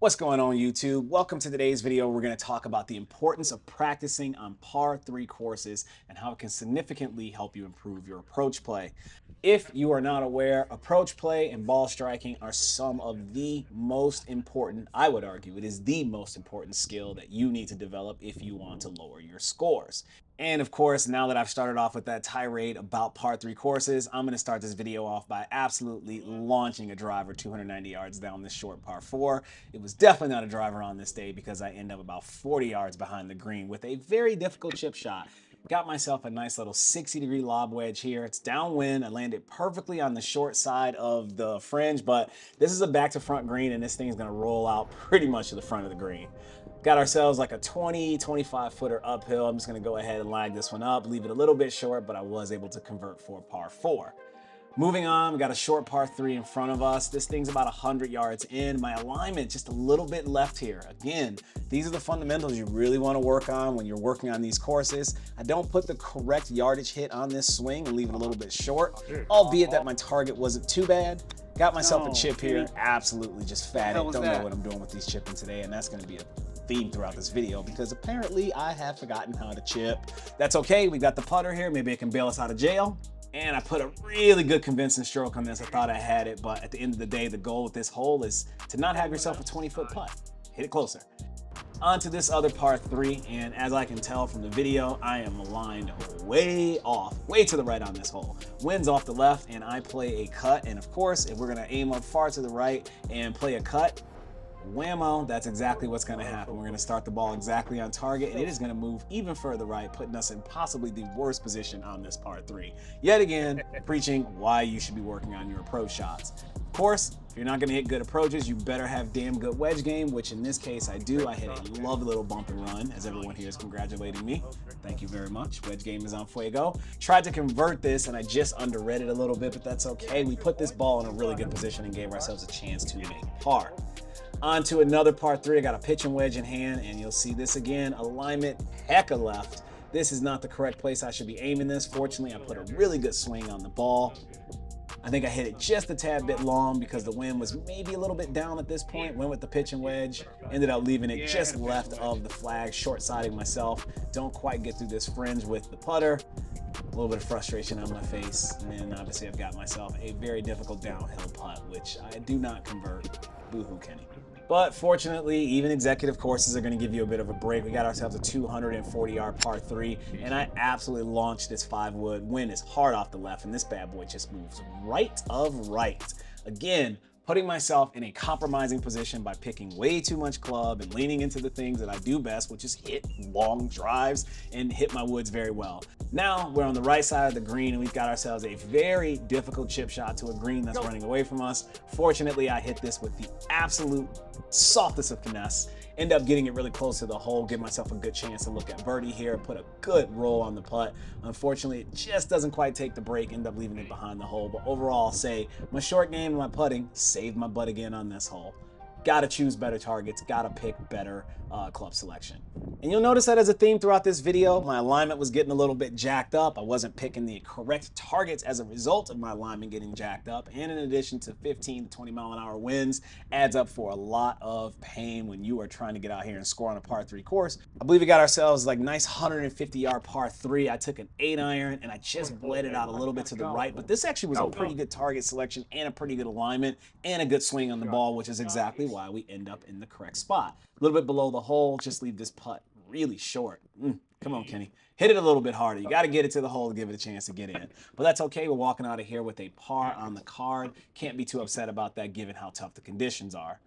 What's going on YouTube? Welcome to today's video. We're going to talk about the importance of practicing on par 3 courses and how it can significantly help you improve your approach play. If you are not aware, approach play and ball striking are some of the most important, I would argue, it is the most important skill that you need to develop if you want to lower your scores. And of course, now that I've started off with that tirade about par 3 courses, I'm going to start this video off by absolutely launching a driver 290 yards down this short par 4. It was definitely not a driver on this day because I end up about 40 yards behind the green with a very difficult chip shot. Got myself a nice little 60-degree lob wedge here. It's downwind. I landed perfectly on the short side of the fringe, but this is a back to front green and this thing's going to roll out pretty much to the front of the green. Got ourselves like a 25 footer uphill. I'm just going to go ahead and lag this one up, leave it a little bit short, but I was able to convert for par 4. Moving on, we got a short par 3 in front of us. This thing's about 100 yards in. My alignment just a little bit left here. Again, these are the fundamentals you really want to work on when you're working on these courses. I don't put the correct yardage hit on this swing and leave it a little bit short, albeit that my target wasn't too bad. Got myself a chip here. Absolutely just fatted. Don't know what I'm doing with these chipping today, and that's going to be a theme throughout this video because apparently I have forgotten how to chip. That's okay. We got the putter here. Maybe it can bail us out of jail. And I put a really good convincing stroke on this. I thought I had it, but at the end of the day, the goal with this hole is to not have yourself a 20-foot putt. Hit it closer. On to this other par 3, and as I can tell from the video, I am aligned way off, way to the right on this hole. Wind's off the left, and I play a cut, and of course, if we're gonna aim up far to the right and play a cut, whammo, that's exactly what's going to happen. We're going to start the ball exactly on target, and it is going to move even further right, putting us in possibly the worst position on this par 3. Yet again, preaching why you should be working on your approach shots. Of course, if you're not going to hit good approaches, you better have damn good wedge game, which in this case I do. I hit a lovely little bump and run, as everyone here is congratulating me. Thank you very much. Wedge game is on fuego. Tried to convert this, and I just underread it a little bit, but that's okay. We put this ball in a really good position and gave ourselves a chance to make par. On to another par 3. I got a pitching wedge in hand, and you'll see this again. Alignment hecka left. This is not the correct place I should be aiming this. Fortunately, I put a really good swing on the ball. I think I hit it just a tad bit long because the wind was maybe a little bit down at this point. Went with the pitching wedge. Ended up leaving it just left of the flag, short-siding myself. Don't quite get through this fringe with the putter. A little bit of frustration on my face. And then obviously I've got myself a very difficult downhill putt, which I do not convert. Boo-hoo, Kenny. But fortunately, even executive courses are going to give you a bit of a break. We got ourselves a 240-yard par 3, and I absolutely launched this 5-wood. Wind is hard off the left, and this bad boy just moves right of right. Again, putting myself in a compromising position by picking way too much club and leaning into the things that I do best, which is hit long drives and hit my woods very well. Now we're on the right side of the green, and we've got ourselves a very difficult chip shot to a green that's running away from us. Fortunately, I hit this with the absolute softest of finesse. End up getting it really close to the hole, give myself a good chance to look at birdie here, put a good roll on the putt. Unfortunately, it just doesn't quite take the break, end up leaving it behind the hole. But overall, I'll say my short game and my putting saved my butt again on this hole. Gotta choose better targets, gotta pick better club selection. And you'll notice that as a theme throughout this video, my alignment was getting a little bit jacked up. I wasn't picking the correct targets as a result of my alignment getting jacked up. And in addition to 15 to 20 mile an hour winds, adds up for a lot of pain when you are trying to get out here and score on a par 3 course. I believe we got ourselves like nice 150-yard par 3. I took an 8-iron and I just bled it out a little bit to the right, but this actually was a pretty good target selection and a pretty good alignment and a good swing on the ball, which is exactly why we end up in the correct spot. A little bit below the hole, just leave this putt really short. Come on, Kenny. Hit it a little bit harder. You got to get it to the hole to give it a chance to get in. But that's okay. We're walking out of here with a par on the card. Can't be too upset about that given how tough the conditions are.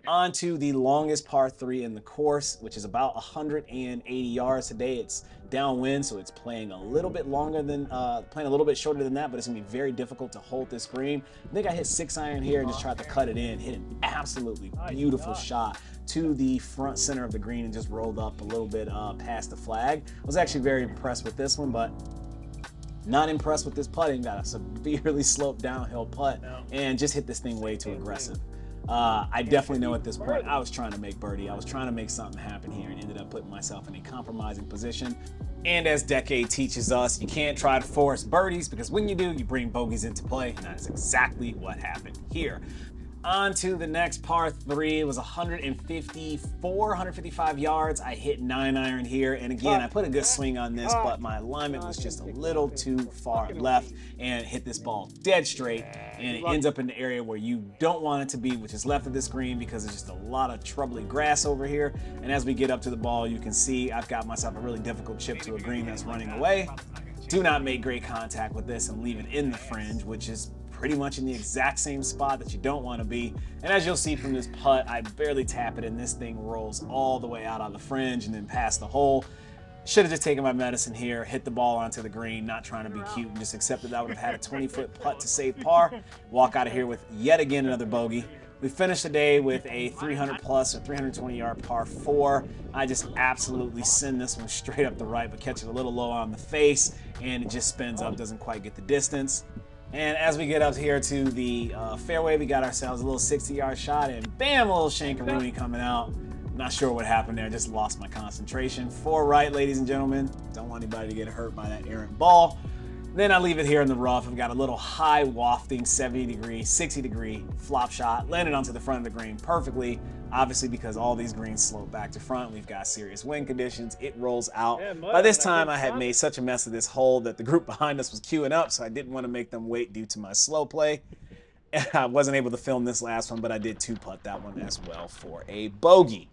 On to the longest par 3 in the course, which is about 180 yards. Today it's downwind, so it's playing a little bit longer than, playing a little bit shorter than that, but it's gonna be very difficult to hold this green. I think I hit 6-iron here and just tried to cut it in, hit an absolutely beautiful shot to the front center of the green and just rolled up a little bit past the flag. I was actually very impressed with this one, but not impressed with this putting. Got a severely sloped downhill putt and just hit this thing way too aggressive. I definitely know at this point I was trying to make birdie. I was trying to make something happen here and ended up putting myself in a compromising position. And as Decade teaches us, you can't try to force birdies because when you do, you bring bogeys into play, and that is exactly what happened here. On to the next par 3. It was 155 yards. I hit 9-iron here. And again, I put a good swing on this, but my alignment was just a little too far left and hit this ball dead straight. And it ends up in the area where you don't want it to be, which is left of this green, because there's just a lot of troubly grass over here. And as we get up to the ball, you can see I've got myself a really difficult chip to a green that's running away. Do not make great contact with this and leave it in the fringe, which is pretty much in the exact same spot that you don't want to be. And as you'll see from this putt, I barely tap it and this thing rolls all the way out on the fringe and then past the hole. Should have just taken my medicine here, hit the ball onto the green, not trying to be cute, and just accepted that I would have had a 20-foot putt to save par. Walk out of here with yet again another bogey. We finished the day with a 300 plus or 320 yard par 4. I just absolutely send this one straight up the right, but catch it a little low on the face, and it just spins up, doesn't quite get the distance. And as we get up here to the fairway, we got ourselves a little 60-yard shot, and bam, a little shankaroonie coming out. Not sure what happened there, just lost my concentration. 4 right, ladies and gentlemen. Don't want anybody to get hurt by that errant ball. Then I leave it here in the rough. I've got a little high wafting 70-degree, 60-degree flop shot, landed onto the front of the green perfectly. Obviously, because all these greens slope back to front, we've got serious wind conditions. It rolls out. By this time, I had made such a mess of this hole that the group behind us was queuing up, so I didn't want to make them wait due to my slow play. I wasn't able to film this last one, but I did 2-putt that one as well for a bogey.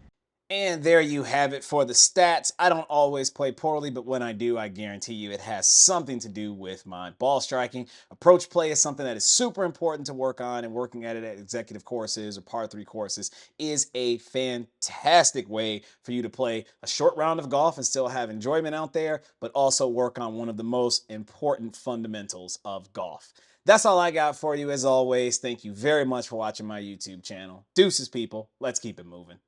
And there you have it for the stats. I don't always play poorly, but when I do, I guarantee you it has something to do with my ball striking. Approach play is something that is super important to work on, and working at it at executive courses or par 3 courses is a fantastic way for you to play a short round of golf and still have enjoyment out there, but also work on one of the most important fundamentals of golf. That's all I got for you as always. Thank you very much for watching my YouTube channel. Deuces, people. Let's keep it moving.